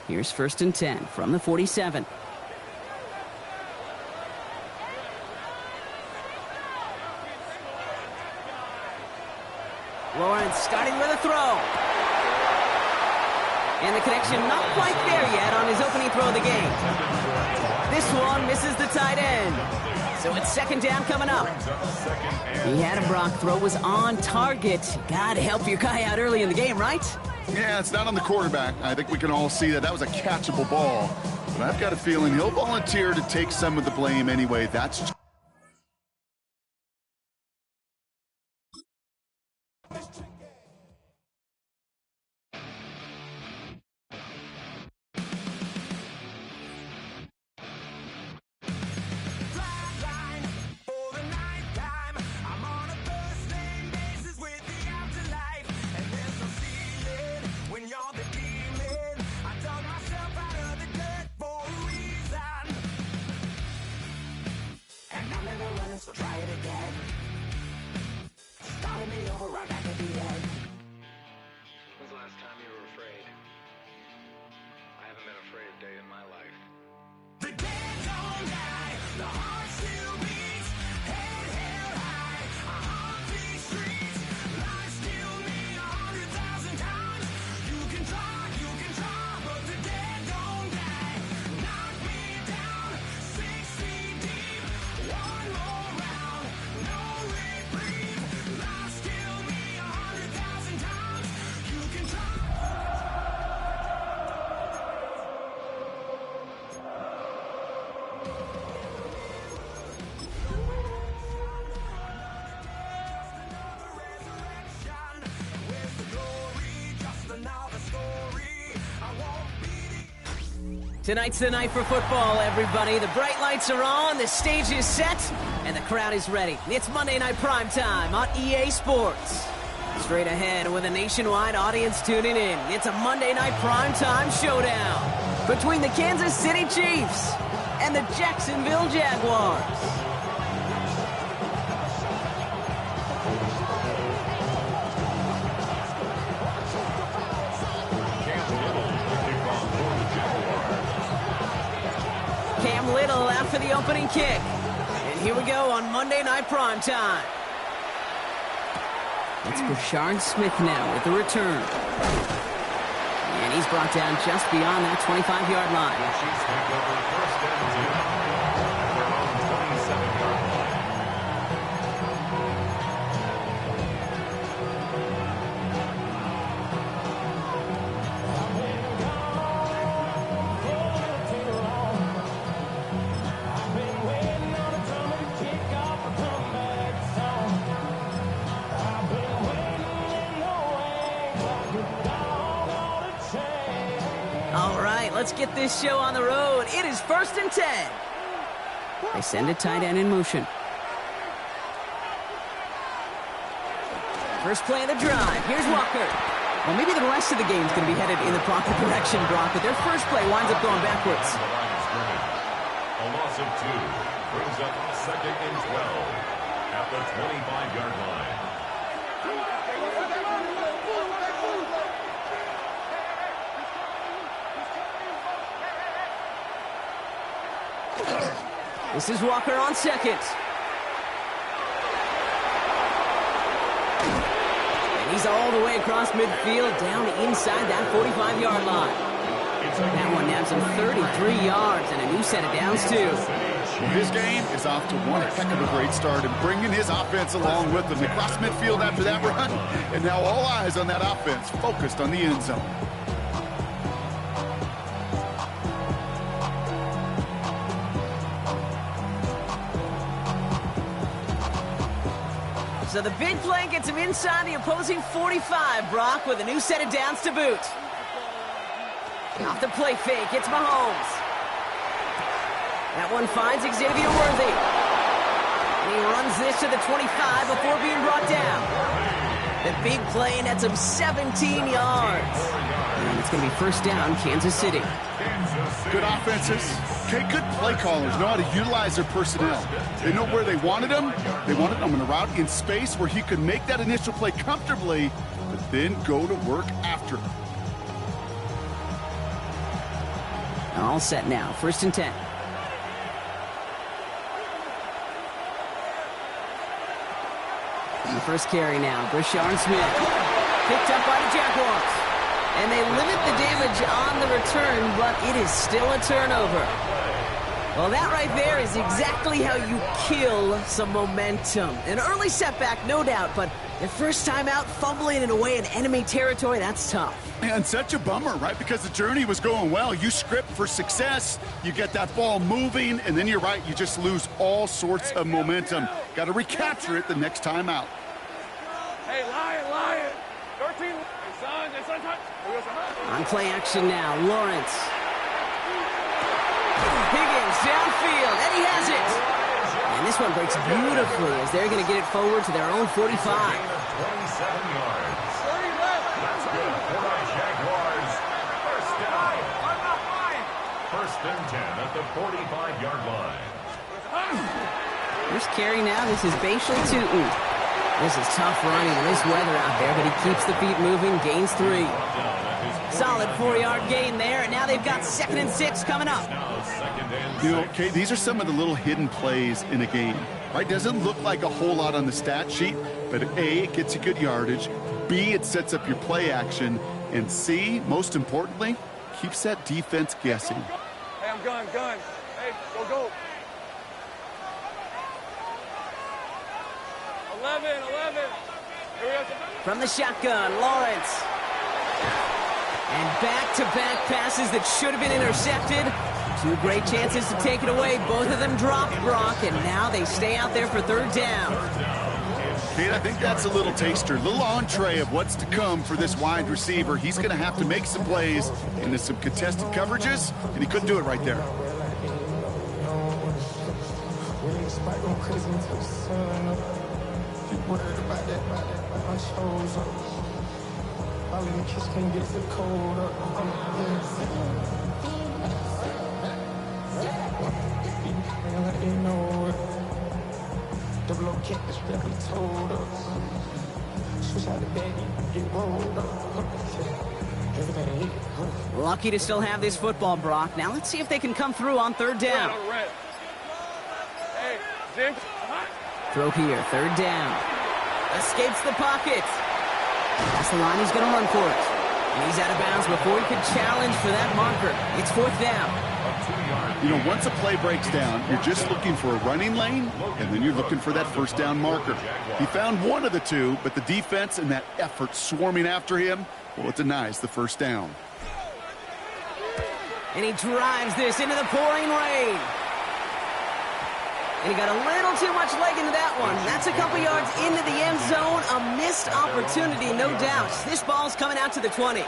Here's 1st and 10 from the 47. Lawrence starting with a throw. And the connection not quite there yet on his opening throw of the game. This one misses the tight end. So it's 2nd down coming up. He had a Brock. Throw was on target. Gotta help your guy out early in the game, right? Yeah, it's not on the quarterback. I think we can all see that was a catchable ball. But I've got a feeling he'll volunteer to take some of the blame anyway. That's so try it again. Starting me over right back at the end. When's the last time you were afraid? I haven't been afraid a day in my life. The dead don't die, the heart still beats, head held high, I haunt these streets, life still me 100,000 times. You can try, but the dead don't die. Knock me down, 6 feet deep, one more round, no reprieve, life still me 100,000 times. You can try. Tonight's the night for football, everybody. The bright lights are on, the stage is set, and the crowd is ready. It's Monday Night Primetime on EA Sports. Straight ahead with a nationwide audience tuning in, it's a Monday Night Primetime showdown between the Kansas City Chiefs and the Jacksonville Jaguars. Cam Little out for the opening kick. And here we go on Monday Night Primetime. It's Brashard Smith now with the return. And he's brought down just beyond that 25-yard line. Chiefs take over 1st and 10 at their own 27-yard line. All right, let's get this show on the road. It is 1st and 10. They send a tight end in motion. First play of the drive. Here's Walker. Well, maybe the rest of the game's going to be headed in the proper direction, Brock, but their first play winds up going backwards. A loss of 2 brings up 2nd and 12 at the 25-yard line. This is Walker on 2nd. And he's all the way across midfield, down inside that 45-yard line. That one nabs him 33 yards and a new set of downs, too. Well, his game is off to one heck of a great start and bringing his offense along with him. They crossed midfield after that run, and now all eyes on that offense focused on the end zone. So the big play gets him inside the opposing 45, Brock, with a new set of downs to boot. Off the play fake, it's Mahomes. That one finds Xavier Worthy. And he runs this to the 25 before being brought down. The big play nets him 17 yards. And it's going to be 1st down, Kansas City. Good offenses. Okay, good play callers know how to utilize their personnel. They know where they wanted him. They wanted him in a route in space where he could make that initial play comfortably, but then go to work after. All set now, 1st and 10. And the first carry now, Brashard Smith. Picked up by the Jaguars. And they limit the damage on the return, but it is still a turnover. Well, that right there is exactly how you kill some momentum. An early setback, no doubt, but their first time out, fumbling in away in enemy territory, that's tough. And such a bummer, right? Because the journey was going well. You script for success, you get that ball moving, and then you're right, you just lose all sorts of momentum. Got to recapture it the next time out. Hey, Lion. 13. Hey, son, touch. On play action now, Lawrence. Higgins downfield, and he has it. And this one breaks beautifully as they're going to get it forward to their own 45. 27 yards. That's good for the Jaguars. First down. First and 10 at the 45-yard line. First carry now, this is Bashal Tootin. This is tough running in this weather out there, but he keeps the feet moving, gains 3. Solid 4-yard gain there, and now they've got 2nd and 6 coming up. You know, okay, these are some of the little hidden plays in a game, right? Doesn't look like a whole lot on the stat sheet, but A, it gets you good yardage, B, it sets up your play action, and C, most importantly, keeps that defense guessing. Hey, I'm gun. Hey, go. 11. From the shotgun, Lawrence. And back-to-back passes that should have been intercepted. 2 great chances to take it away. Both of them dropped, Brock, and now they stay out there for 3rd down. Kate, I think that's a little taster, a little entree of what's to come for this wide receiver. He's going to have to make some plays into some contested coverages, and he couldn't do it right there. Lucky to still have this football, Brock. Now let's see if they can come through on 3rd down. Hey, Jim. Throw here, 3rd down. Escapes the pocket. That's the line, he's going to run for it. And he's out of bounds before he could challenge for that marker. It's 4th down. You know, once a play breaks down, you're just looking for a running lane, and then you're looking for that 1st down marker. He found one of the two, but the defense and that effort swarming after him, well, it denies the 1st down. And he drives this into the pouring rain. And he got a little too much leg into that one. That's a couple yards into the end zone. A missed opportunity, no doubt. This ball's coming out to the 20.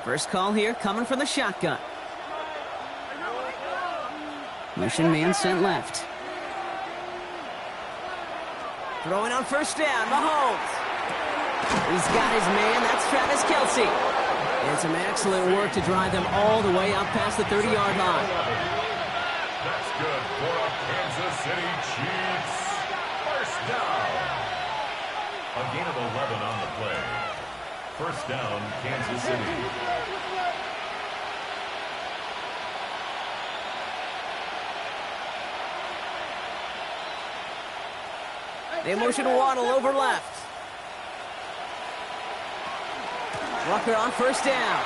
First call here coming from the shotgun. Motion man sent left. Throwing on 1st down, Mahomes. He's got his man, that's Travis Kelce. And some excellent work to drive them all the way up past the 30-yard line. That's good for the Kansas City Chiefs. First down. A gain of 11 on the play. First down, Kansas City. They motion Waddle over left. Rucker on 1st down.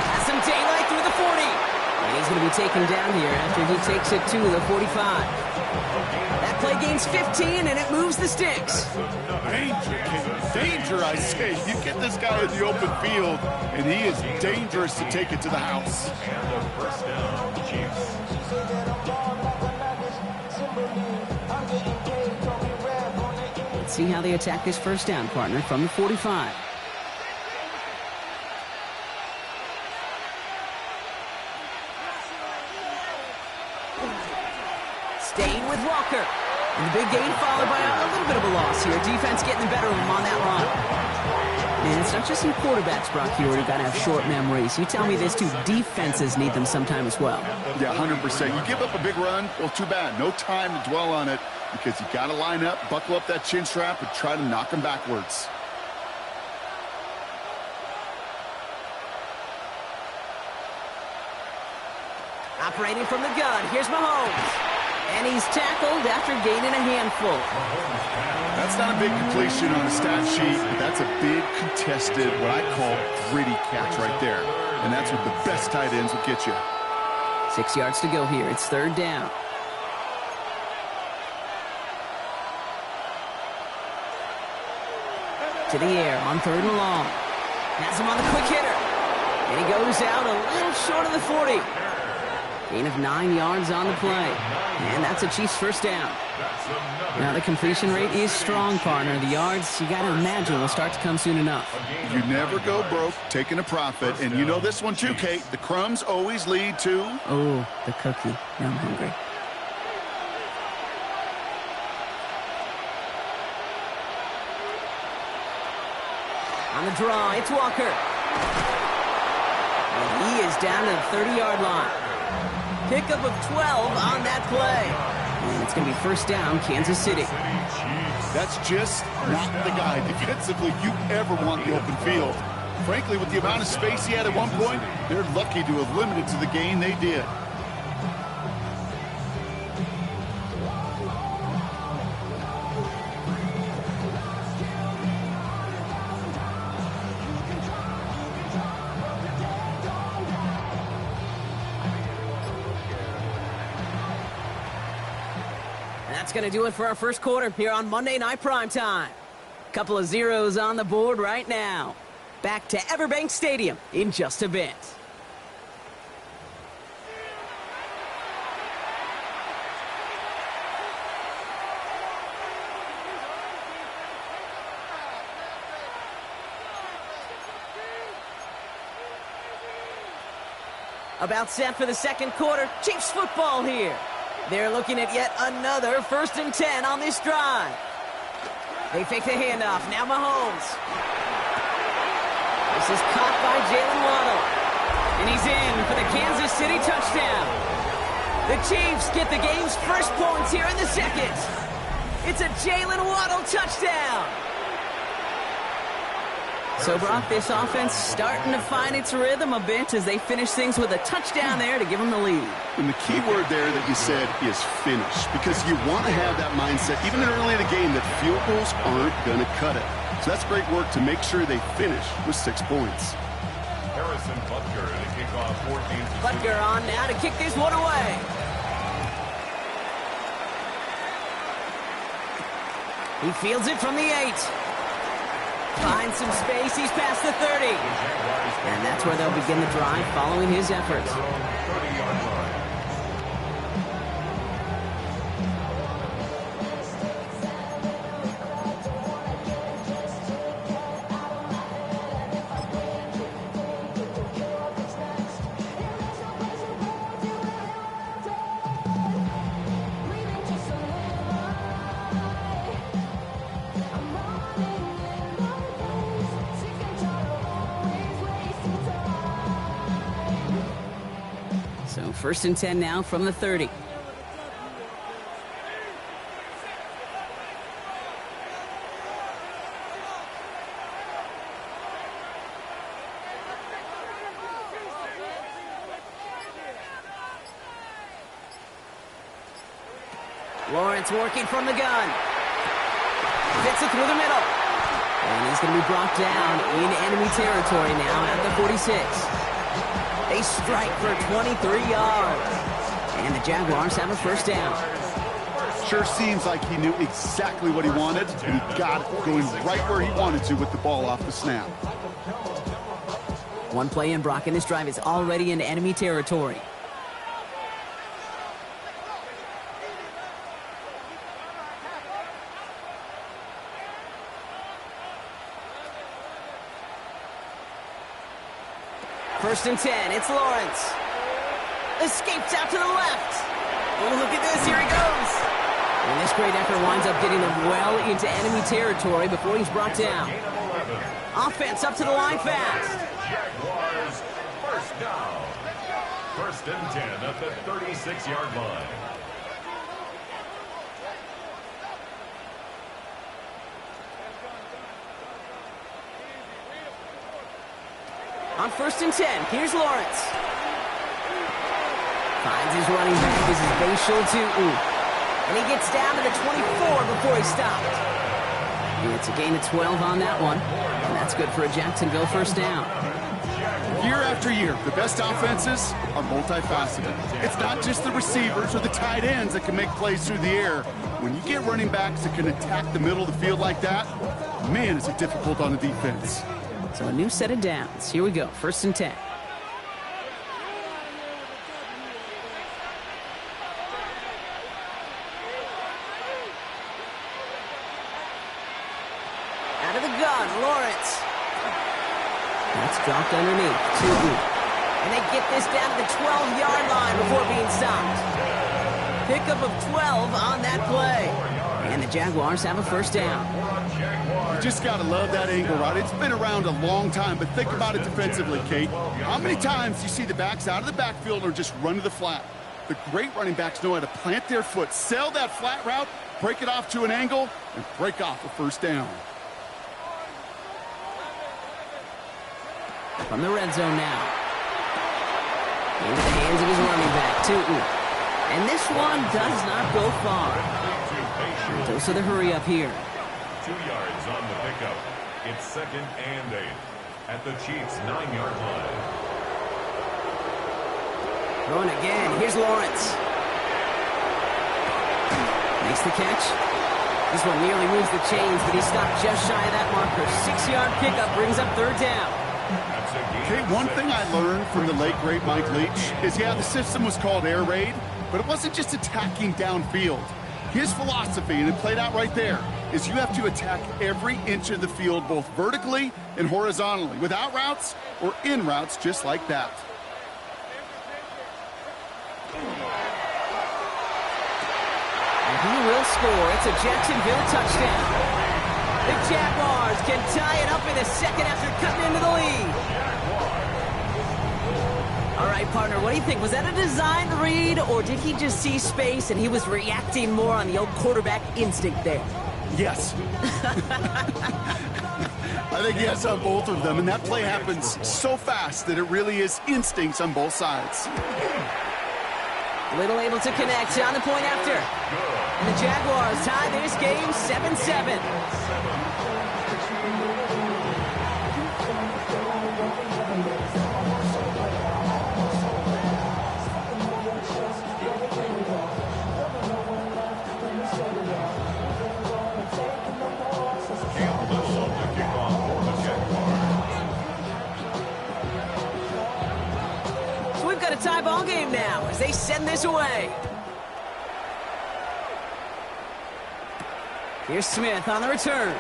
Has some daylight through the 40. And he's going to be taken down here after he takes it to the 45. That play gains 15, and it moves the sticks. Danger, King. Danger, I say. You get this guy in the open field, and he is dangerous to take it to the house. And the first down, Chiefs. Let's see how they attack this 1st down, partner, from the 45. Staying with Walker. And the big gain followed by a little bit of a loss here. Defense getting the better of them on that run. And it's not just some quarterbacks, Brock, here who got to have short memories. You tell me this too, defenses need them sometime as well. Yeah, 100%. You give up a big run, well, too bad. No time to dwell on it because you got to line up, buckle up that chin strap, and try to knock them backwards. Operating from the gun, here's Mahomes. And he's tackled after gaining a handful. That's not a big completion on the stat sheet, but that's a big contested, what I call gritty catch right there. And that's what the best tight ends will get you. 6 yards to go here. It's third down. To the air on third and long. Has him on the quick hitter. And he goes out a little short of the 40. Gain of 9 yards on the play. And that's a Chiefs first down. Now the completion rate is strong, partner. The yards, you got to imagine, will start to come soon enough. You never go broke taking a profit. And you know this one too, Kate. The crumbs always lead to... Oh, the cookie. Now I'm hungry. On the draw, it's Walker. And he is down to the 30-yard line. Pickup of 12 on that play. And it's going to be first down, Kansas City. That's just not the guy defensively you ever want the open field. Frankly, with the amount of space he had at one point, they're lucky to have limited to the gain they did. That's going to do it for our first quarter here on Monday Night Primetime. Couple of zeros on the board right now. Back to Everbank Stadium in just a bit. About set for the second quarter. Chiefs football here. They're looking at yet another 1st and 10 on this drive. They fake the handoff. Now Mahomes. This is caught by Jalen Waddle. And he's in for the Kansas City touchdown. The Chiefs get the game's first points here in the second. It's a Jalen Waddle touchdown. So, Brock, this offense starting to find its rhythm a bit as they finish things with a touchdown there to give them the lead. And the key word there that you said is finish, because you want to have that mindset, even early in the game, that field goals aren't going to cut it. So that's great work to make sure they finish with 6 points. Harrison Butker to kick off 14. Butker on now to kick this one away. He fields it from the 8. Finds some space. He's past the 30. And that's where they'll begin the drive following his efforts. 30-yard line. So 1st and 10 now from the 30. Lawrence working from the gun. Fits it through the middle. And he's going to be brought down in enemy territory now at the 46. They strike for 23 yards. And the Jaguars have a first down. Sure seems like he knew exactly what he wanted, and he got it going right where he wanted to with the ball off the snap. One play in, Brock, and this drive is already in enemy territory. First and 10, it's Lawrence. Escapes out to the left. Oh, look at this, here he goes. And this great effort winds up getting them well into enemy territory before he's brought down. Gain of 11. Offense up to the line fast. Jaguars, first down. First and 10 at the 36-yard line. On first and 10, here's Lawrence. Finds his running back. This is Bashal Tutu. And he gets down to the 24 before he stopped. And it's a gain of 12 on that one. And that's good for a Jacksonville first down. Year after year, the best offenses are multifaceted. It's not just the receivers or the tight ends that can make plays through the air. When you get running backs that can attack the middle of the field like that, man, is it difficult on the defense. So a new set of downs. Here we go, first and 10. Out of the gun, Lawrence. That's dropped underneath. Tutu. And they get this down to the 12-yard line before being stopped. Pickup of 12 on that play. And the Jaguars have a first down. You just got to love that angle, right? It's been around a long time, but think about it defensively, Kate. How many times do you see the backs out of the backfield or just run to the flat? The great running backs know how to plant their foot, sell that flat route, break it off to an angle, and break off a first down. From the red zone now. Into the hands of his running back, Tutu. And this one does not go far. Dose of the hurry up here. 2 yards on the pickup. It's second and 8 at the Chiefs' 9-yard line. Throwing again. Here's Lawrence. Makes the catch. This one nearly moves the chains, but he stopped just shy of that marker. 6-yard pickup brings up third down. Okay, one thing I learned from the late, great Mike Leach is, yeah, the system was called air raid, but it wasn't just attacking downfield. His philosophy, and it played out right there, is you have to attack every inch of the field, both vertically and horizontally, without routes or in routes just like that. And he will score. It's a Jacksonville touchdown. The Jaguars can tie it up in a second after cutting into the lead. All right, partner, what do you think? Was that a design read, or did he just see space and he was reacting more on the old quarterback instinct there? Yes. I think yes on both of them, and that play happens so fast that it really is instincts on both sides. Little able to connect on the point after. And the Jaguars tie this game 7-7. Tie ball game now as they send this away. Here's Smith on the return.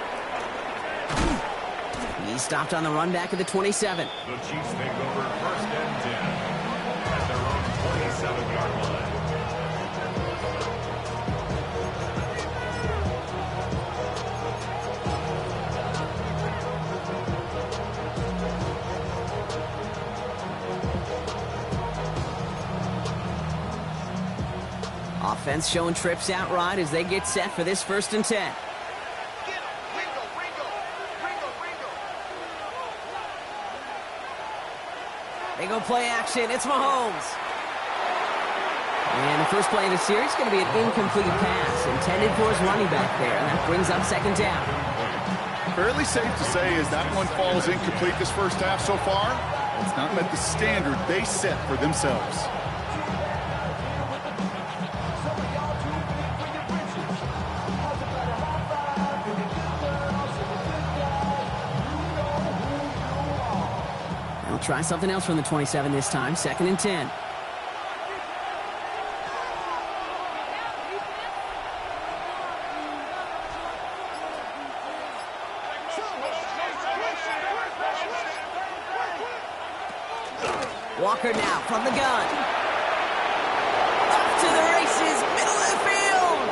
He stopped on the run back at the 27. The Chiefs take over first and 10 at their own 27-yard line. Offense showing trips out right as they get set for this first and 10. They go play action. It's Mahomes. And the first play of the series is going to be an incomplete pass intended for his running back there. And that brings up second down. Fairly safe to say as that one falls incomplete this first half so far, it's not met the standard they set for themselves. They'll try something else from the 27 this time. Second and 10. Walker now from the gun. Off to the races, middle of the field.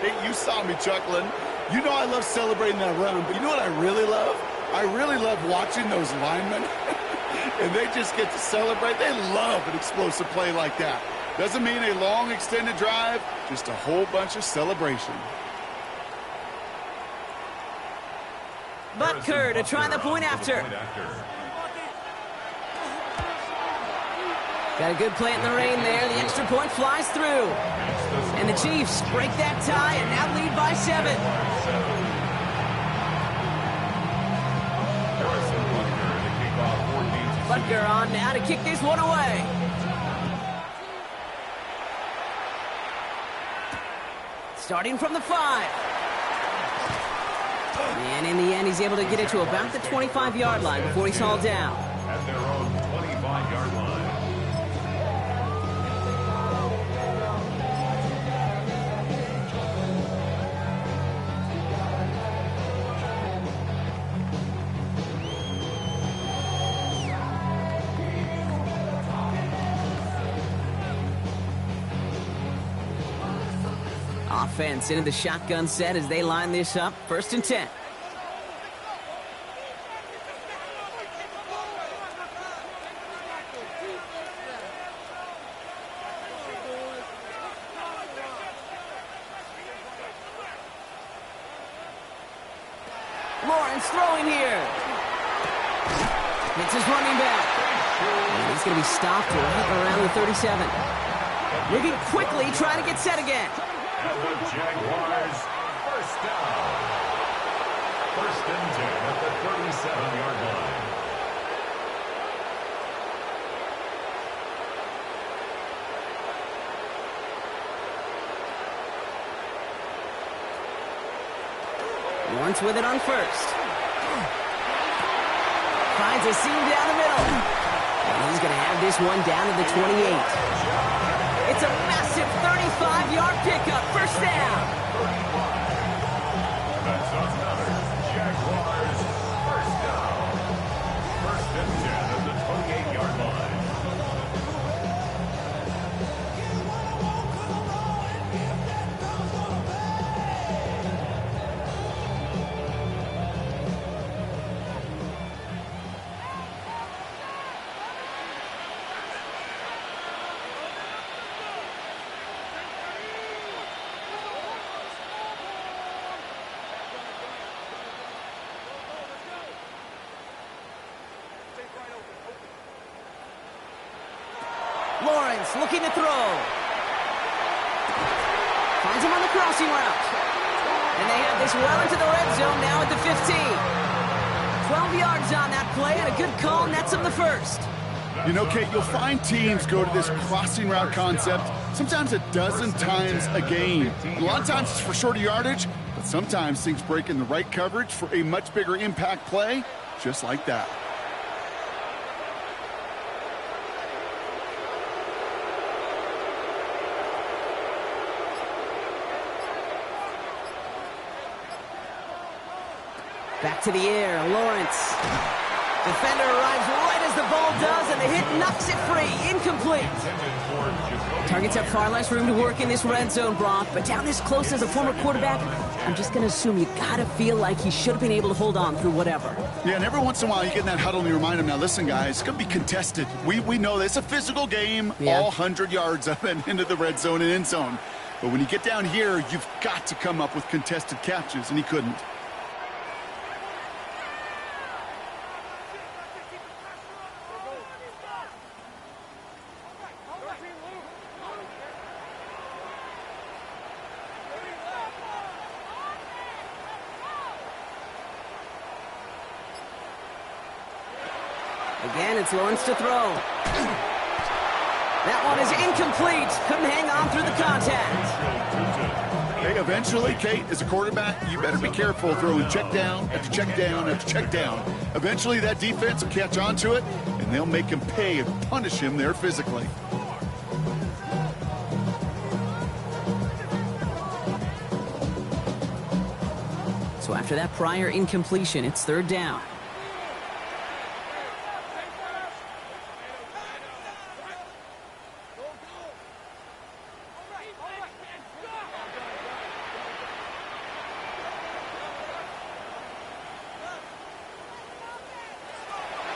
Kate, you saw me chuckling. You know I love celebrating that run, but you know what I really love? I really love watching those linemen. And they just get to celebrate. They love an explosive play like that. Doesn't mean a long extended drive, just a whole bunch of celebration. Butker to try the point after. Got a good play in the rain there. The extra point flies through. And the Chiefs break that tie and now lead by 7. Butker on now to kick this one away. Starting from the 5. And in the end, he's able to get it to about the 25-yard line before he's hauled down. At their own 25-yard line. Offense into the shotgun set as they line this up. 1st and 10. Lawrence throwing here. It's his running back. And he's going to be stopped right around the 37. Moving quickly, trying to get set again. And the Jaguars, 1st down. 1st and 10 at the 37-yard line. Lawrence with it on 1st. Finds a seam down the middle. And he's going to have this one down to the 28. It's a massive 35-yard pickup. 1st down. That's another Jaguars 1st down. 1st and 10 at the 28-yard line. Lawrence looking to throw. Finds him on the crossing route. And they have this well into the red zone now at the 15. 12 yards on that play and a good call nets him the 1st. You know, Kate, you'll find teams go to this crossing route concept sometimes a dozen times a game. A lot of times it's for shorter yardage, but sometimes things break in the right coverage for a much bigger impact play, just like that. Back to the air, Lawrence. Defender arrives right as the ball does, and the hit knocks it free. Incomplete. Targets have far less room to work in this red zone, Brock, but down this close as a former quarterback, I'm just going to assume you got to feel like he should have been able to hold on through whatever. Yeah, and every once in a while you get in that huddle and you remind him, now listen, guys, it's going to be contested. We know this. It's a physical game, all 100 yards up and into the red zone and end zone. But when you get down here, you've got to come up with contested catches, and he couldn't. Again, it's Lawrence to throw. That one is incomplete. Couldn't hang on through the contact. Hey, eventually, Kate, as a quarterback, you better be careful throwing check down after check down after check down. Eventually, that defense will catch on to it, and they'll make him pay and punish him there physically. So after that prior incompletion, it's 3rd down.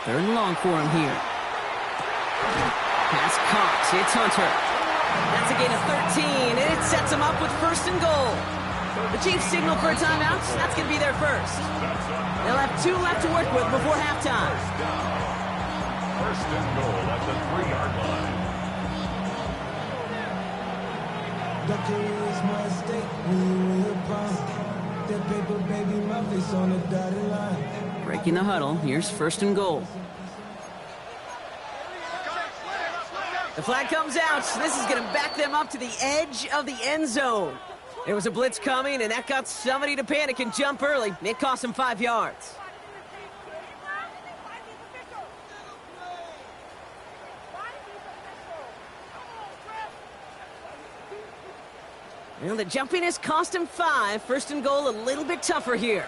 Third and long for him here. Pass caught. It's Hunter. That's a gain of 13, and it sets him up with first and goal. The Chiefs signal for a timeout. That's going to be their first. They'll have 2 left to work with before halftime. First and goal at the 3-yard line. Doctor is my estate when you in your prime. That paper, baby, my face on the dotted line. Breaking the huddle. Here's first and goal. The flag comes out. So this is going to back them up to the edge of the end zone. There was a blitz coming, and that got somebody to panic and jump early. It cost them 5 yards. Well, the jumpiness cost him 5. First and goal, a little bit tougher here.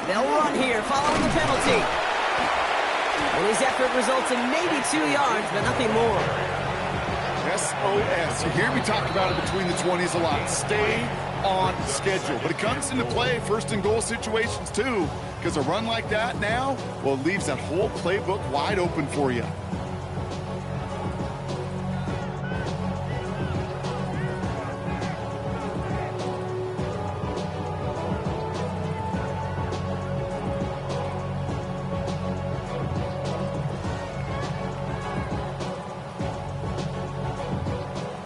They'll run here following the penalty. And his effort results in maybe 2 yards, but nothing more. SOS. You hear me talk about it between the 20s a lot. Stay on schedule. But it comes into play first and goal situations too. Because a run like that now, well, it leaves that whole playbook wide open for you.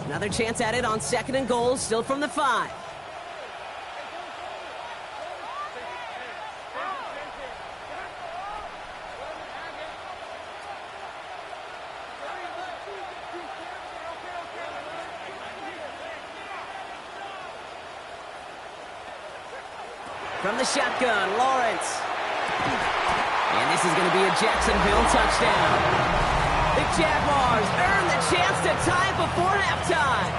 Another chance at it on second and goal, still from the 5. From the shotgun, Lawrence. And this is going to be a Jacksonville touchdown. The Jaguars earn the chance to tie it before halftime.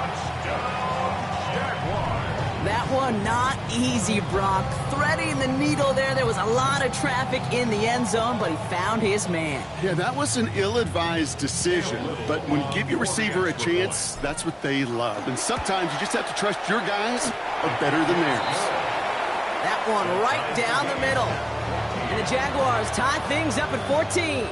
That one not easy, Brock. Threading the needle there. There was a lot of traffic in the end zone, but he found his man. Yeah, that was an ill-advised decision. But when you give your receiver a chance, that's what they love. And sometimes you just have to trust your guys are better than theirs. That one right down the middle. And the Jaguars tie things up at 14.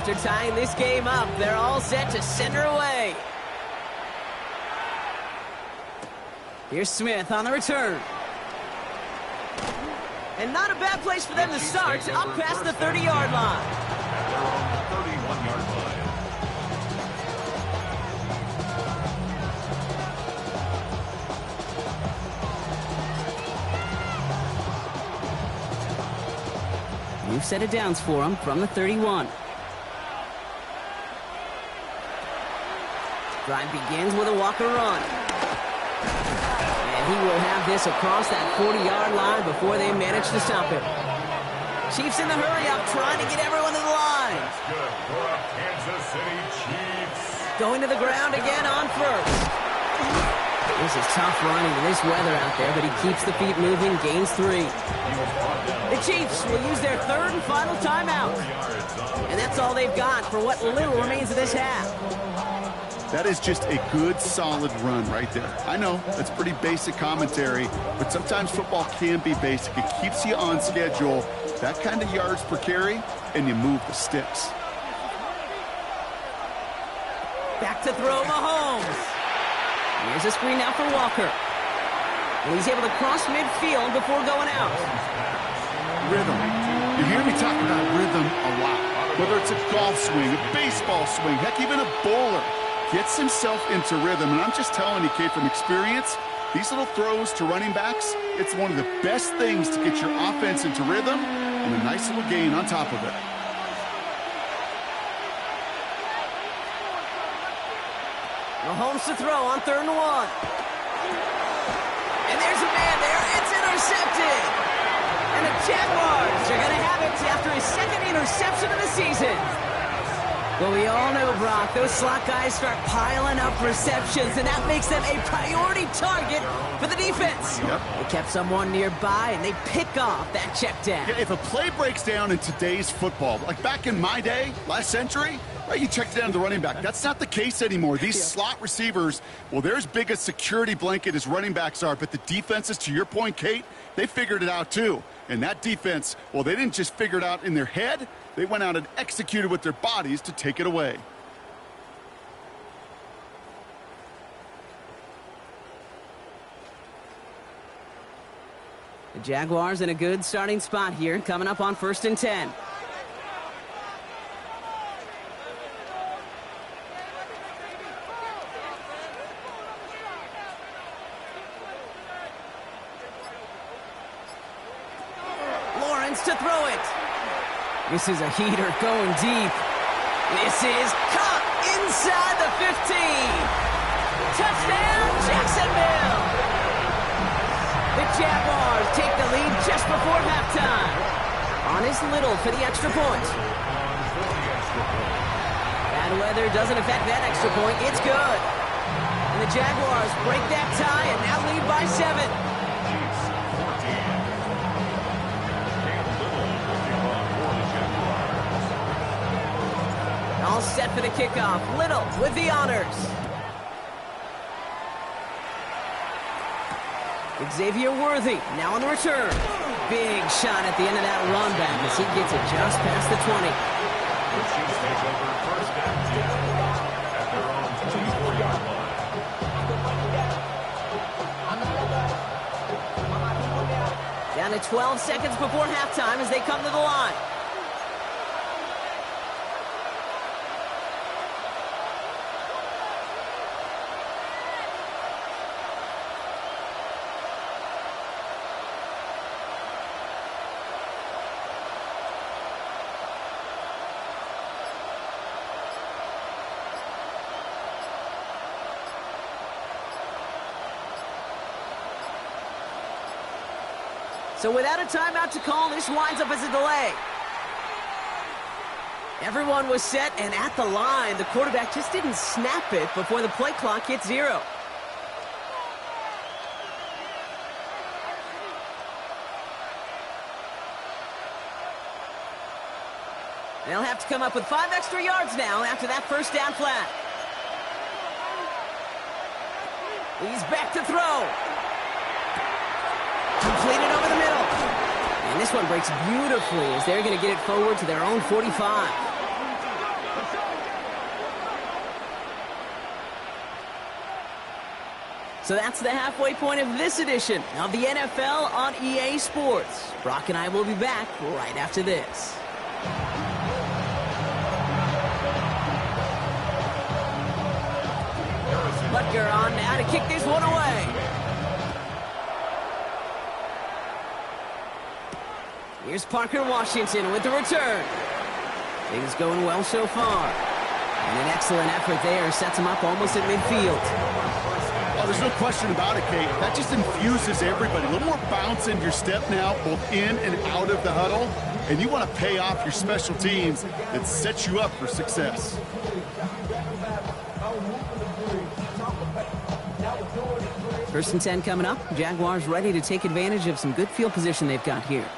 After tying this game up, they're all set to send her away. Here's Smith on the return. And not a bad place for them to start, up past the 30-yard line. They're on the 31-yard line. New set of downs for them from the 31. Drive begins with a Walker run. And he will have this across that 40-yard line before they manage to stop him. Chiefs in the hurry-up, trying to get everyone to the line. That's good for the Kansas City Chiefs. Going to the ground again on first. This is tough running in this weather out there, but he keeps the feet moving, gains 3. The Chiefs will use their third and final timeout. And that's all they've got for what little remains of this half. That is just a good, solid run right there. I know, that's pretty basic commentary, but sometimes football can be basic. It keeps you on schedule, that kind of yards per carry, and you move the sticks. Back to throw Mahomes. Here's a screen now for Walker. And he's able to cross midfield before going out. Rhythm. You hear me talk about rhythm a lot. Whether it's a golf swing, a baseball swing, heck, even a bowler. Gets himself into rhythm, and I'm just telling you, Kate, from experience, these little throws to running backs, it's one of the best things to get your offense into rhythm and a nice little gain on top of it. Mahomes to throw on 3rd and 1. And there's a man there. It's intercepted. And the Jaguars are going to have it after his second interception of the season. Well, we all know, Brock, those slot guys start piling up receptions, and that makes them a priority target for the defense. Yep. They kept someone nearby, and they pick off that check down. Yeah, if a play breaks down in today's football, like back in my day, last century, right, you checked down to the running back. That's not the case anymore. These slot receivers, well, they're as big a security blanket as running backs are, but the defenses, to your point, Kate, they figured it out too. And that defense, well, they didn't just figure it out in their head. They went out and executed with their bodies to take it away. The Jaguars in a good starting spot here, coming up on 1st and 10. Lawrence to throw it. This is a heater going deep. This is caught inside the 15. Touchdown, Jacksonville. The Jaguars take the lead just before halftime. On is Little for the extra point. Bad weather doesn't affect that extra point. It's good. And the Jaguars break that tie and now lead by 7. All set for the kickoff. Little with the honors. Xavier Worthy now on the return. Big shot at the end of that run back as he gets it just past the 20. The Chiefs take over 1st and 10 at their own 24-yard line. Down to 12 seconds before halftime as they come to the line. So without a timeout to call, this winds up as a delay. Everyone was set and at the line. The quarterback just didn't snap it before the play clock hit 0. They'll have to come up with 5 extra yards now after that first down flat. He's back to throw. Completed over the middle. And this one breaks beautifully as they're going to get it forward to their own 45. So that's the halfway point of this edition of the NFL on EA Sports. Brock and I will be back right after this. Butker on now to kick this one away. Here's Parker Washington with the return. Things going well so far. And an excellent effort there sets him up almost at midfield. Oh, there's no question about it, Kate. That just infuses everybody. A little more bounce in your step now, both in and out of the huddle. And you want to pay off your special teams that sets you up for success. First and 10 coming up. Jaguars ready to take advantage of some good field position they've got here.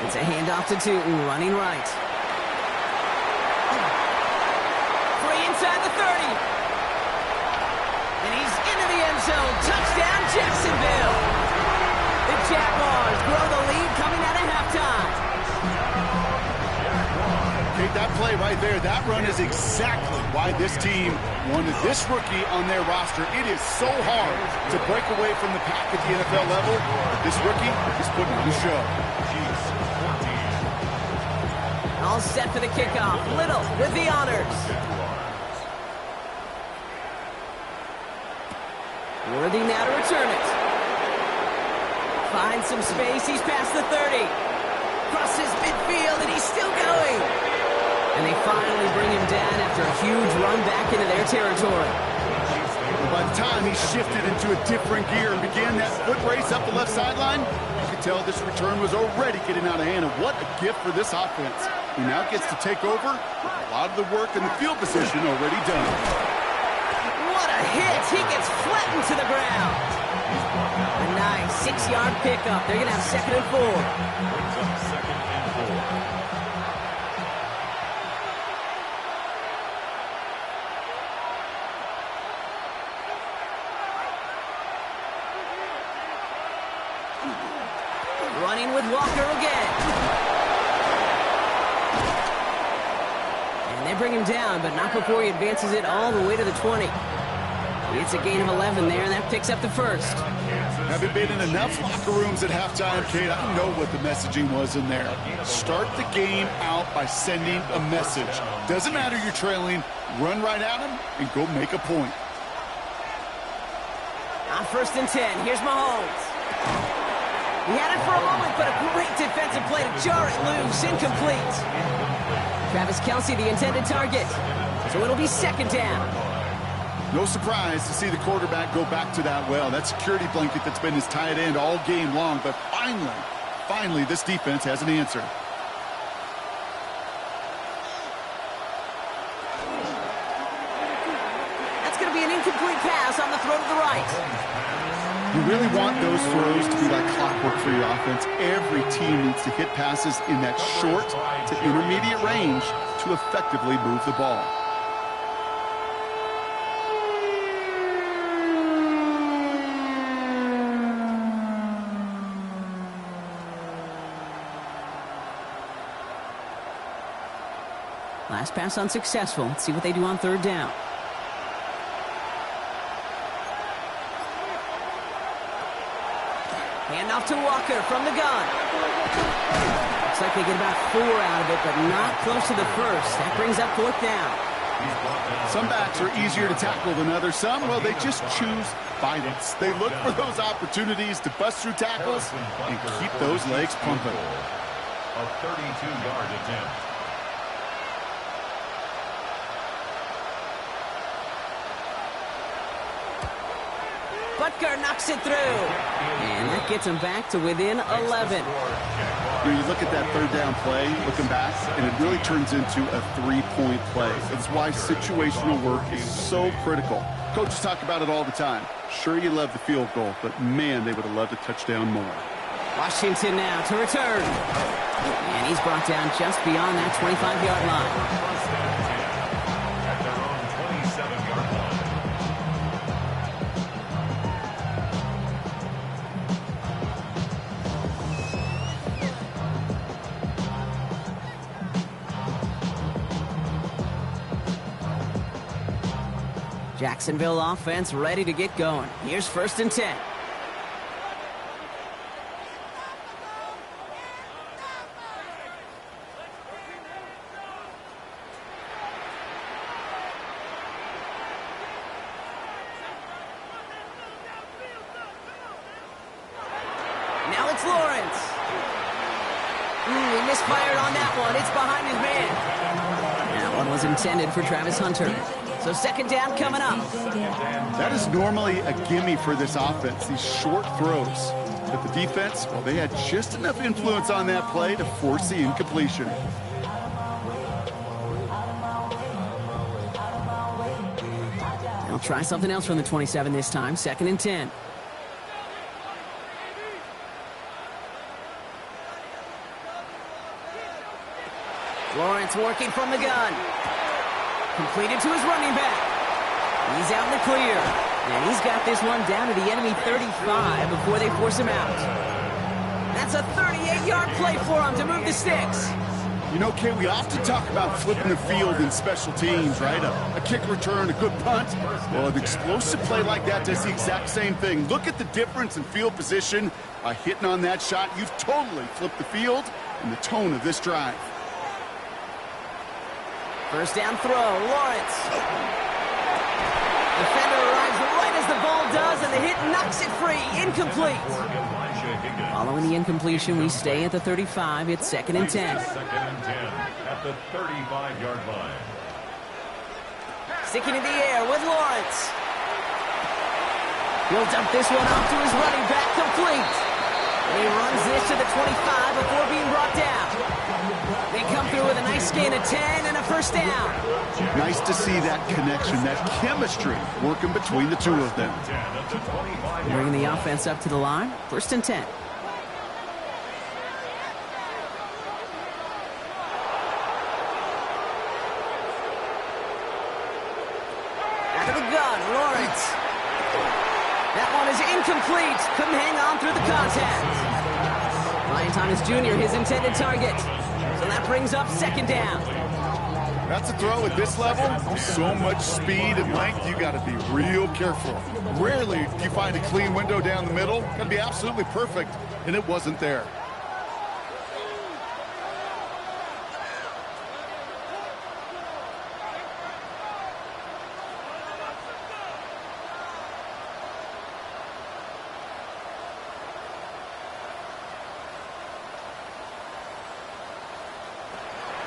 It's a handoff to Tootin, running right. Free inside the 30. And he's into the end zone. Touchdown, Jacksonville. The Jaguars grow the lead coming out of halftime. Take that play right there. That run is exactly why this team wanted this rookie on their roster. It is so hard to break away from the pack at the NFL level. But this rookie is putting on a show. All set for the kickoff. Little with the honors. Worthy now to return it. Finds some space. He's past the 30. Crosses midfield, and he's still going. And they finally bring him down after a huge run back into their territory. By the time he shifted into a different gear and began that foot race up the left sideline, you could tell this return was already getting out of hand. And what a gift for this offense. He now gets to take over. A lot of the work in the field position already done. What a hit! He gets flattened to the ground. A nice 6-yard pickup. They're going to have 2nd and 4. Brings up 2nd and 4. Running with Walker again. And they bring him down, but not before he advances it all the way to the 20. It's a gain of 11 there, and that picks up the first. Having been in enough locker rooms at halftime, Kate, I know what the messaging was in there. Start the game out by sending a message. Doesn't matter you're trailing, run right at him and go make a point. On 1st and 10, here's Mahomes. He had it for a moment, but a great defensive play to jar it loose. Incomplete. Travis Kelce, the intended target. So it'll be 2nd down. No surprise to see the quarterback go back to that well. That security blanket that's been his tight end all game long. But finally, this defense has an answer. That's going to be an incomplete pass on the throw to the right. You really want those throws to be like clockwork for your offense. Every team needs to hit passes in that short to intermediate range to effectively move the ball. Last pass unsuccessful. Let's see what they do on 3rd down. Handoff to Walker from the gun. Looks like they get about 4 out of it, but not close to the first. That brings up 4th down. Some backs are easier to tackle than others. Some, well, they just choose violence. They look for those opportunities to bust through tackles and keep those legs pumping. A 32-yard attempt. Butker knocks it through. And that gets him back to within 11. When you look at that 3rd down play, looking back, and it really turns into a 3-point play. It's why situational work is so critical. Coaches talk about it all the time. Sure, you love the field goal, but man, they would have loved a touchdown more. Washington now to return. And he's brought down just beyond that 25-yard line. At their own 27-yard line. Jacksonville offense ready to get going. Here's 1st and 10. Now it's Lawrence. He misfired on that one. It's behind his man. That one was intended for Travis Hunter. So 2nd down coming up. That is normally a gimme for this offense, these short throws. But the defense, well, they had just enough influence on that play to force the incompletion. They'll try something else from the 27 this time. 2nd and 10. Lawrence working from the gun. Completed to his running back. He's out in the clear. And he's got this one down to the enemy 35 before they force him out. That's a 38-yard play for him to move the sticks. You know, Kate, we often talk about flipping the field in special teams, right? A kick return, a good punt. Well, an explosive play like that does the exact same thing. Look at the difference in field position. By hitting on that shot, you've totally flipped the field and the tone of this drive. 1st down throw, Lawrence. Defender arrives right as the ball does, and the hit knocks it free. Incomplete. Following the incompletion, we stay at the 35. It's 2nd and 10. 2nd and 10 at the 35-yard line. Sticking in the air with Lawrence. He'll dump this one off to his running back, complete. And he runs this to the 25 before being brought down. They come through with a nice gain of 10 and a first down. Nice to see that connection, that chemistry working between the two of them. 10 at the 25-yard Bringing the offense up to the line. First and 10. Out of the gun, Lawrence. That one is incomplete. Couldn't hang on through the contact. Ryan Thomas Jr., his intended target. So that brings up second down. That's a throw at this level. So much speed and length, you got to be real careful. Rarely do you find a clean window down the middle. Got to be absolutely perfect, and it wasn't there.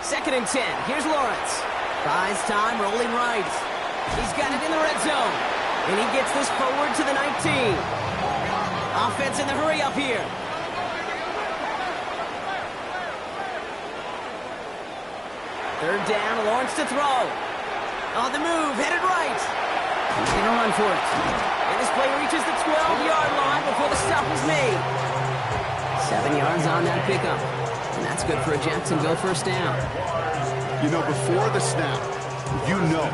Second and 10. Here's Lawrence. Buys time, rolling right. He's got it in the red zone. And he gets this forward to the 19. Offense in the hurry up here. Third down, Lawrence to throw. On the move, headed right. He's going to run for it. And this play reaches the 12-yard line before the stop is made. 7 yards on that pickup. And that's good for a Jacksonville first down. You know, before the snap,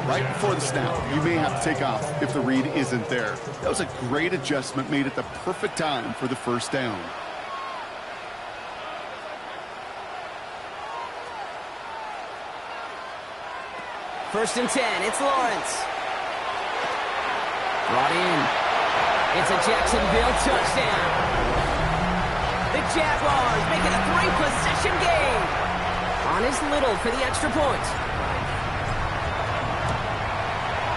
right before the snap, you may have to take off if the read isn't there. That was a great adjustment, made at the perfect time for the first down. First and 10, it's Lawrence. Brought in. It's a Jacksonville touchdown. The Jaguars make it a 3-possession game. On his Little for the extra point.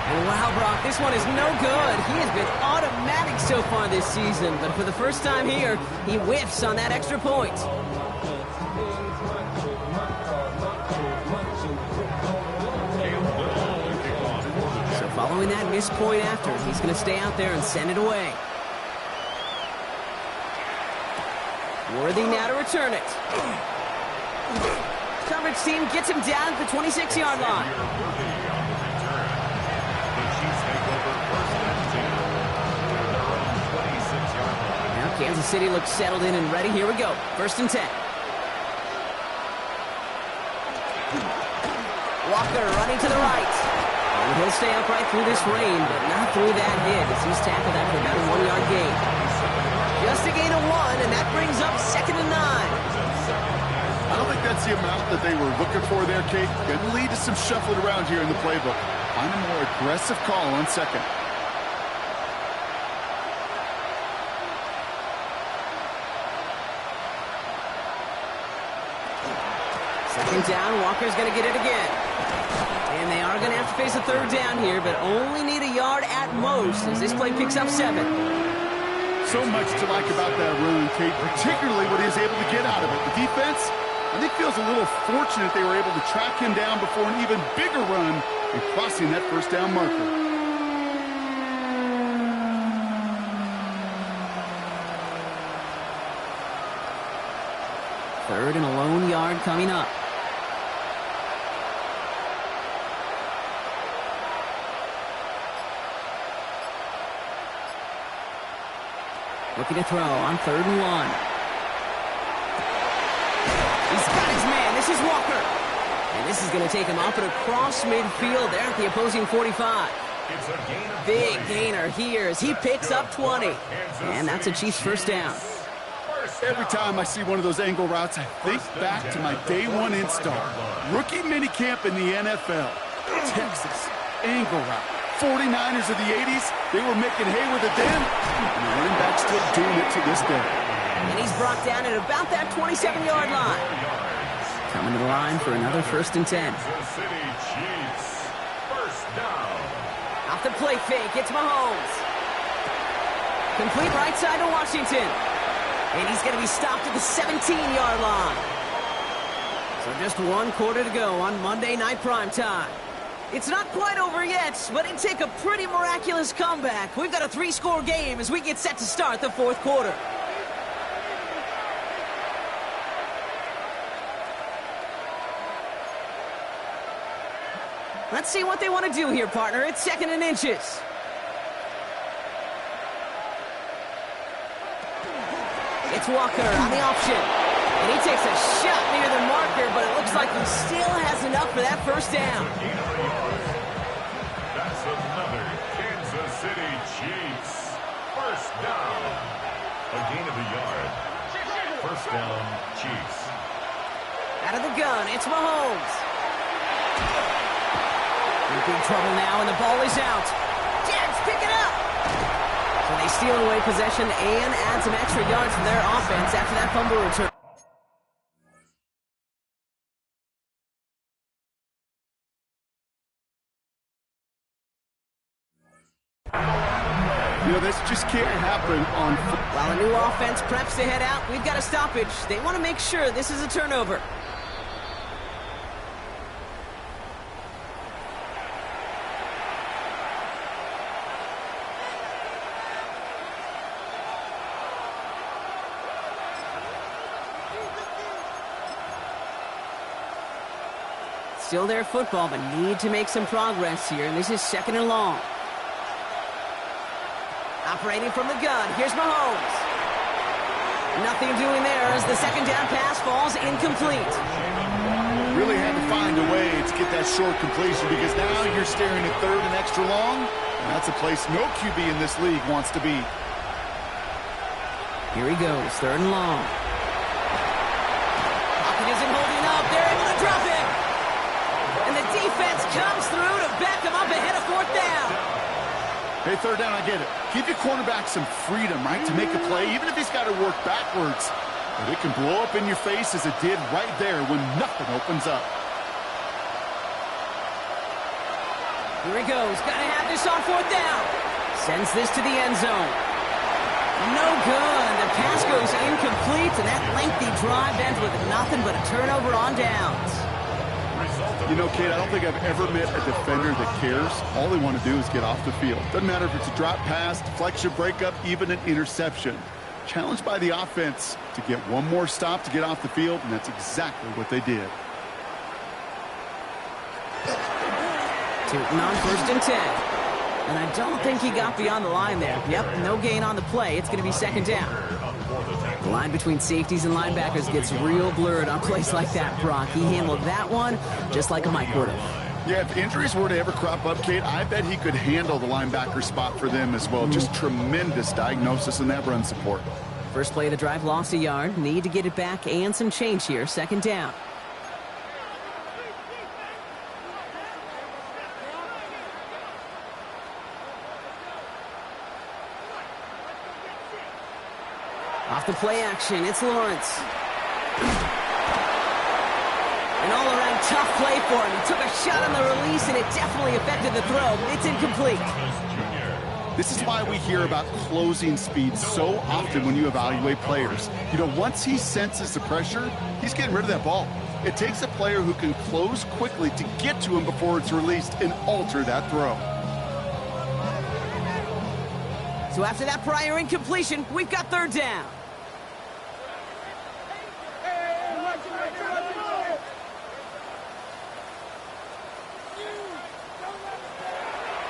And wow, Brock, this one is no good. He has been automatic so far this season, but for the first time here, he whiffs on that extra point. So following that missed point after, he's going to stay out there and send it away. Worthy now to return it. Coverage team gets him down at the 26-yard line. Now Kansas City looks settled in and ready. Here we go. First and 10. Walker running to the right. And he'll stay upright through this rain, but not through that hit as he's tackled after about a 1-yard gain. Just a gain of 1, and that brings up second and 9. I don't think that's the amount that they were looking for there, Kate. Going to lead to some shuffling around here in the playbook. On a more aggressive call on second. Second down, Walker's going to get it again. And they are going to have to face a third down here, but only need a yard at most as this play picks up 7. So much to like about that run, Kate, particularly what he was able to get out of it. The defense, I think, feels a little fortunate they were able to track him down before an even bigger run and crossing that first down marker. Third and a lone yard coming up. Looking to throw on 3rd and 1. He's got his man. This is Walker. And this is going to take him up and across midfield there at the opposing 45. It's a gain of Big 20. gainer here as he picks up 20. And that's a Chiefs first down. Every time I see one of those angle routes, I think back to my day one install. Rookie minicamp in the NFL. Texas, angle route. 49ers of the 80s, they were making hay with it then, and the running back's still doing it to this day. And he's brought down at about that 27-yard line. Coming to the line for another first and 10. Kansas City Chiefs. First down. Off the play fake, it's Mahomes. Complete right side to Washington. And he's going to be stopped at the 17-yard line. So just 1 quarter to go on Monday Night Primetime. It's not quite over yet, but it'd take a pretty miraculous comeback. We've got a 3-score game as we get set to start the 4th quarter. Let's see what they want to do here, partner. It's 2nd and inches. It's Walker on the option. And he takes a shot near the marker, but it looks like he still has enough for that first down. That's another Kansas City Chiefs first down. A gain of a yard. First down, Chiefs. Out of the gun, it's Mahomes. In big trouble now, and the ball is out. Jags pick it up. So they steal away possession and add some extra yards for their offense after that fumble return. You know, this just can't happen on... While a new offense preps to head out, we've got a stoppage. They want to make sure this is a turnover. Still their football, but need to make some progress here, and this is 2nd and long. Operating from the gun, here's Mahomes. Nothing doing there as the 2nd down pass falls incomplete. Really had to find a way to get that short completion because now you're staring at 3rd and extra long, and that's a place no QB in this league wants to be. Here he goes, 3rd and long. Pocket isn't holding up, they're able to drop it. And the defense comes through to back him up ahead of 4th down. Hey, 3rd down, I get it. Give your cornerback some freedom, right, to make a play, even if he's got to work backwards. But it can blow up in your face as it did right there when nothing opens up. Here he goes. Got to have this on 4th down. Sends this to the end zone. No good. The pass goes incomplete, and that lengthy drive ends with nothing but a turnover on downs. You know, Kate, I don't think I've ever met a defender that cares. All they want to do is get off the field. Doesn't matter if it's a drop pass, deflection, breakup, even an interception. Challenged by the offense to get one more stop to get off the field, and that's exactly what they did. Tootin on 1st and 10. And I don't think he got beyond the line there. Yep, no gain on the play. It's going to be 2nd down. The line between safeties and linebackers gets real blurred on plays like that, Brock. He handled that one just like a Mike would have. Yeah, if injuries were to ever crop up, Kate, I bet he could handle the linebacker spot for them as well. Just tremendous diagnosis in that run support. First play of the drive lost a yard. Need to get it back and some change here. 2nd down. Off the play action, it's Lawrence. An all-around tough play for him. He took a shot on the release, and it definitely affected the throw. It's incomplete. This is why we hear about closing speed so often when you evaluate players. You know, once he senses the pressure, he's getting rid of that ball. It takes a player who can close quickly to get to him before it's released and alter that throw. So after that prior incompletion, we've got 3rd down.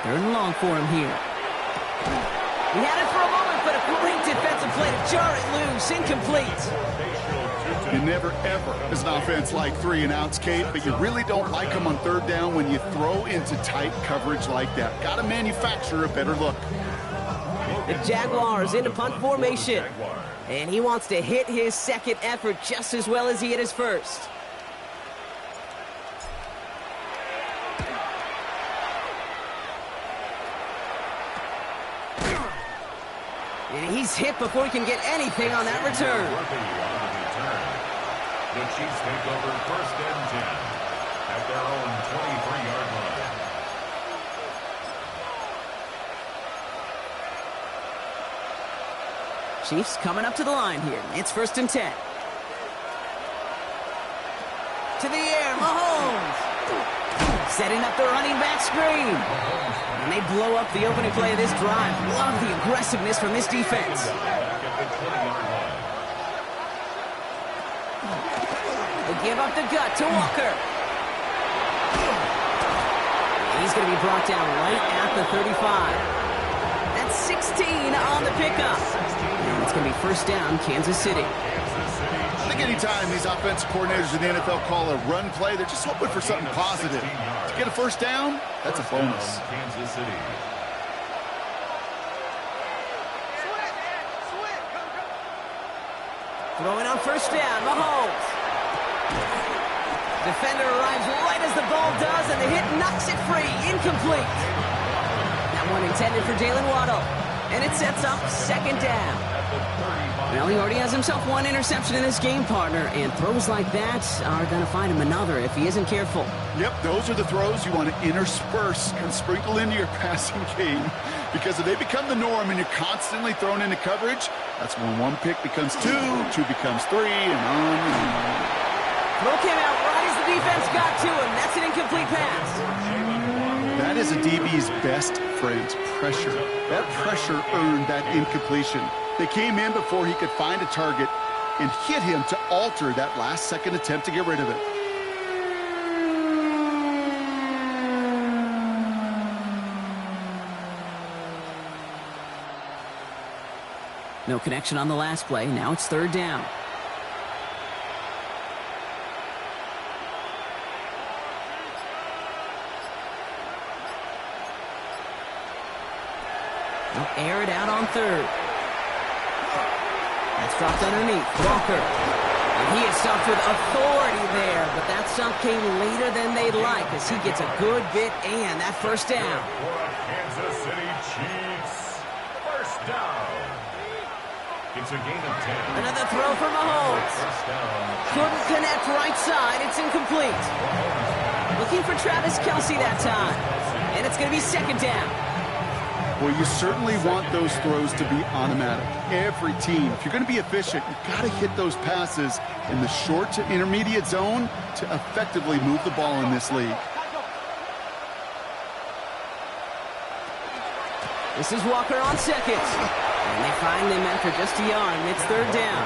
Third and long for him here. He had it for a moment, but a great defensive play to jar it loose. Incomplete. You never, ever, as an offense, like 3 and outs, Kate, but you really don't like them on 3rd down when you throw into tight coverage like that. Got to manufacture a better look. The Jaguars into punt formation. And he wants to hit his 2nd effort just as well as he hit his 1st. And he's hit before he can get anything on that return. The Chiefs take over 1st and 10 at their own 23-yard line. Chiefs coming up to the line here. It's 1st and 10. To the air, Mahomes. Setting up the running back screen. And they blow up the opening play of this drive. Love the aggressiveness from this defense. They give up the gut to Walker. he's going to be brought down right at the 35. That's 16 on the pickup. And it's going to be first down, Kansas City. I think anytime these offensive coordinators in the NFL call a run play, they're just hoping for something positive. To get a first down, that's a bonus. Kansas City. Throwing on first down, Mahomes. Defender arrives right as the ball does, and the hit knocks it free. Incomplete. That one intended for Jalen Waddle. And it sets up second down. Well, he already has himself one interception in this game, partner, and throws like that are going to find him another if he isn't careful. Yep, those are the throws you want to intersperse and sprinkle into your passing game, because if they become the norm and you're constantly thrown into coverage, that's when one pick becomes two, two becomes three, and on and on. Throw came out right as the defense got to him. That's an incomplete pass. That is a DB's best phrase, pressure. That pressure earned that incompletion. They came in before he could find a target and hit him to alter that last-second attempt to get rid of it. No connection on the last play. Now it's third down. They'll air it out on third. That's dropped underneath. Walker. And he is stopped with authority there, but that stop came later than they'd like as he gets a good bit and that first down. For a Kansas City Chiefs. First down. It's a gain of 10. Another throw for Mahomes. First down. Couldn't connect right side. It's incomplete. Looking for Travis Kelce that time. And it's going to be second down. Well, you certainly want those throws to be automatic. Every team, if you're going to be efficient, you've got to hit those passes in the short to intermediate zone to effectively move the ball in this league. This is Walker on second. And they find him after just a yard, and it's third down.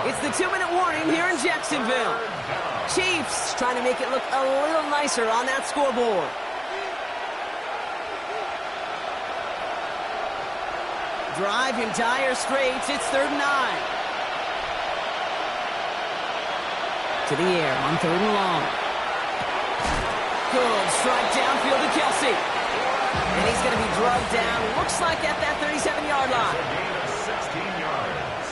It's the 2-minute warning here in Jacksonville. Chiefs trying to make it look a little nicer on that scoreboard. Drive in dire straits. It's third and 9. To the air on third and long. Good strike downfield to Kelce. And he's going to be drugged down. Looks like at that 37-yard line. 16 yards.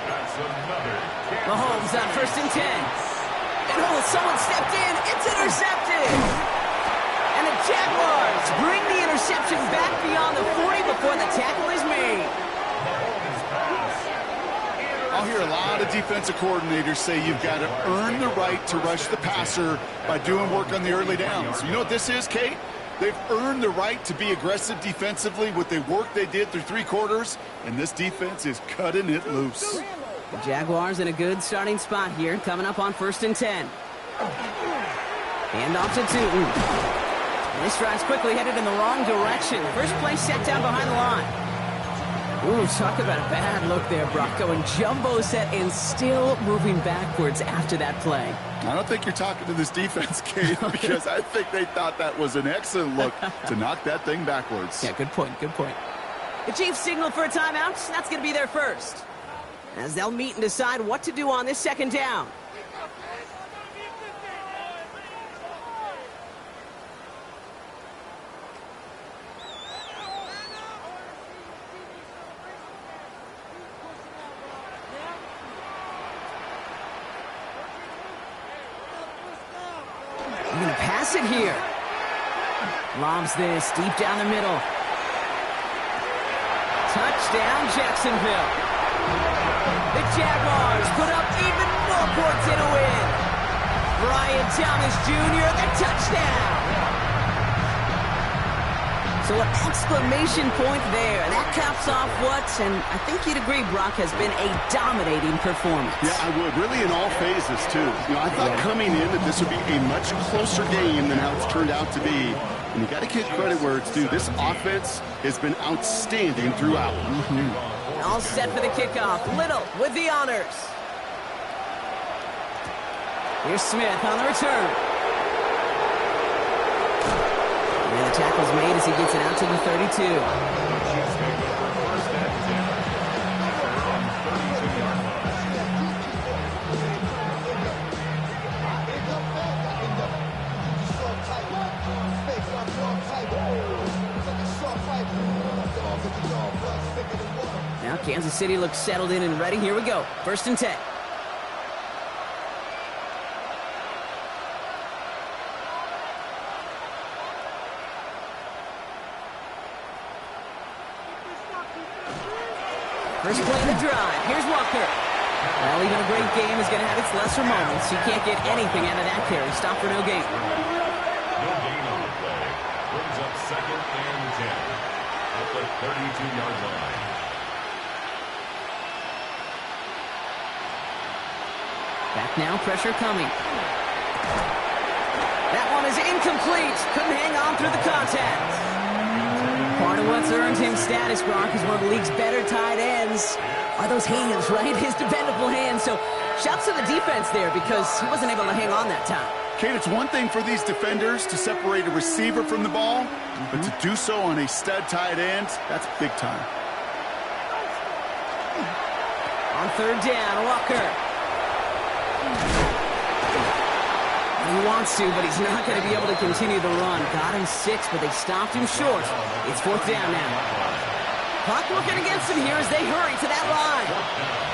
That's another. Mahomes on first and 10. And oh, someone stepped in. It's intercepted. And the Jaguars bring the interception back beyond the 40 before the tackle is made. I'll hear a lot of defensive coordinators say you've got to earn the right to rush the passer by doing work on the early downs. You know what this is, Kate? They've earned the right to be aggressive defensively with the work they did through 3 quarters, and this defense is cutting it loose. The Jaguars in a good starting spot here, coming up on first and 10. Hand off to Tootin. And this drive's quickly headed in the wrong direction. First play set down behind the line. Ooh, talk about a bad look there, Brock. Going jumbo set and still moving backwards after that play. I don't think you're talking to this defense, Kate, because I think they thought that was an excellent look to knock that thing backwards. Yeah, good point, good point. The Chiefs signal for a timeout. That's going to be their first, as they'll meet and decide what to do on this second down. They're going to pass it here. Lobs this deep down the middle. Touchdown, Jacksonville. The Jaguars put up even more points in a win. Brian Thomas Jr., the touchdown. So an exclamation point there. That caps off what, and I think you'd agree, Brock, has been a dominating performance. Yeah, I would. Really in all phases, too. You know, I thought coming in that this would be a much closer game than how it's turned out to be. And you got to give credit where it's due. This offense has been outstanding throughout. All set for the kickoff. Little with the honors. Here's Smith on the return. And the tackle's made as he gets it out to the 32. Chiefs make it first and 10 at their own 32-yard line. Now Kansas City looks settled in and ready. Here we go. 1st and 10. First play of the drive. Here's Walker. Well, even a great game is going to have its lesser moments. You can't get anything out of that carry. Stop for no gain. No gain on the play. Brings up 2nd and 10 at the 32-yard line. Back now, pressure coming. That one is incomplete. Couldn't hang on through the contact. Part of what's earned him status, Brock, is one of the league's better tight ends. Are those hands, right? His dependable hands. So shouts to the defense there because he wasn't able to hang on that time. Kate, it's one thing for these defenders to separate a receiver from the ball, but to do so on a stud tight end, that's big time. On 3rd down, Walker. He wants to, but he's not going to be able to continue the run. Got him 6, but they stopped him short. It's 4th down now. Clock working against him here as they hurry to that line.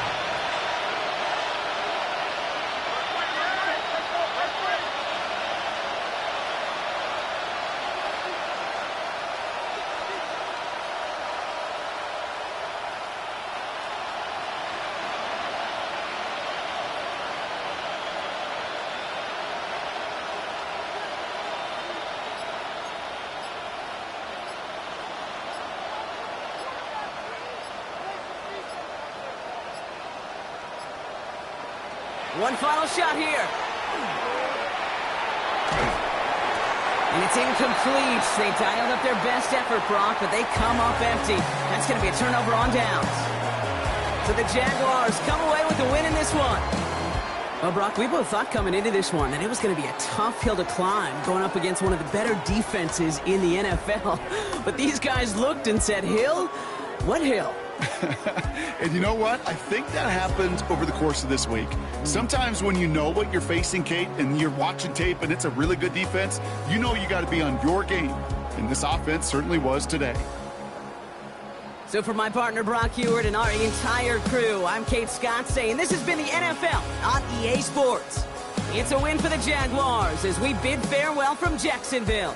One final shot here. And it's incomplete. They dialed up their best effort, Brock, but they come up empty. That's going to be a turnover on downs. So the Jaguars come away with the win in this one. Well, Brock, we both thought coming into this one that it was going to be a tough hill to climb going up against one of the better defenses in the NFL. But these guys looked and said, Hill? What hill? And you know what? I think that happened over the course of this week. Sometimes when you know what you're facing, Kate, and you're watching tape and it's a really good defense, you know you got to be on your game. And this offense certainly was today. So for my partner Brock Huard and our entire crew, I'm Kate Scott saying this has been the NFL on EA Sports. It's a win for the Jaguars as we bid farewell from Jacksonville.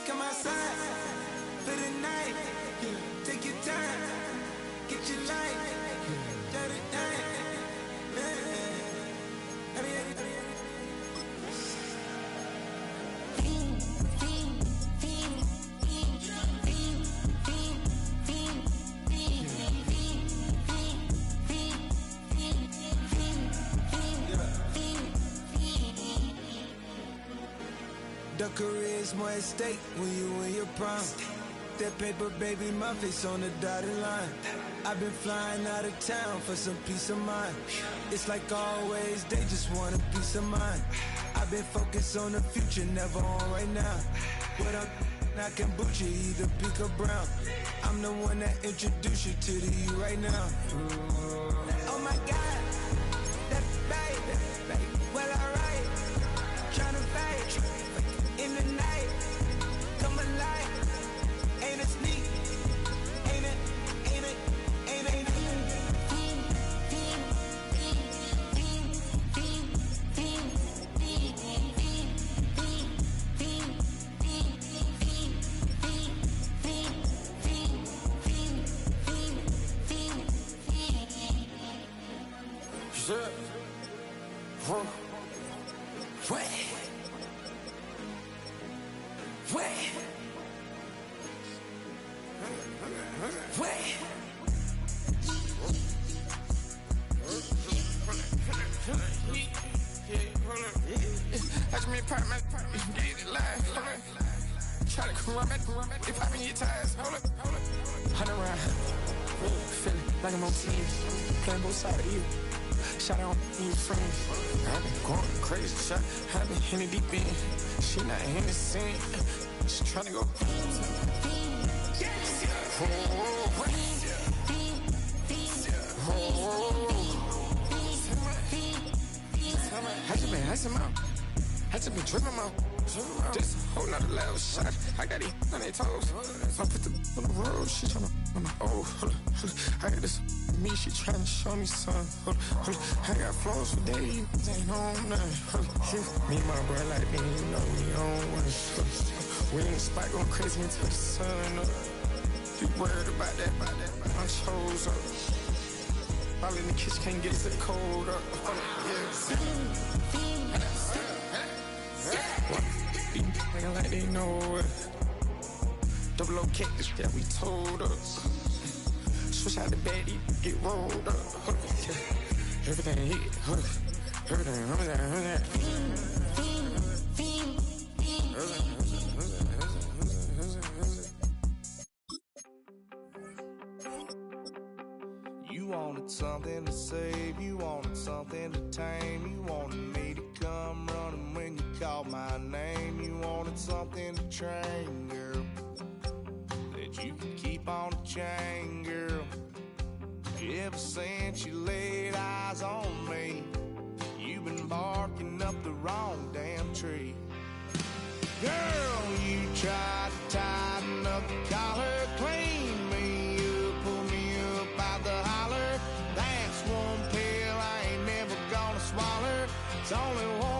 Come outside for the night. Take your time, get your life. The career is more at stake when you in your prime. That paper, baby, my face on the dotted line. I've been flying out of town for some peace of mind. It's like always, they just want a peace of mind. I've been focused on the future, never on right now. What I'm not kombucha, either pink or brown. I'm the one that introduced you to the you right now. Oh my God, that baby, well alright. Tryna fight in the night, come alive. Ain't it sneak? Ain't it? Watch me pop my get it live. Try to come around, they popping your tires. Hold up. 100 round, feeling like I'm on team, playing both sides of you. Shout out on your friends. I've been going crazy, shot. I've been in the deep end. She not in the scene. She tryna go. I just been tripping out. This whole nother level shot. I got it on their toes. I put the on the road. She tryna. Oh, I got this me. She tryna show me something. I got flows for days. Ain't on nothing. Me and my bro like me. You know we on one. We in the spot going crazy until the sun up. You worried about that? My shows up. All in the kitchen can't get it cold up. Nigga like they know it. Double O cactus, yeah, we told us. Switch out the bed, get rolled up. Everything hit, everything. You wanted something to save, you wanted something to tame. You wanted me to come running when you called my name. You wanted something to train, girl, that you could keep on the chain, girl. Ever since you laid eyes on me, you've been barking up the wrong damn tree. Girl, you tried to tighten up the collar, clean me up, pull me up out the holler. That's one pill I ain't never gonna swallow. It's only one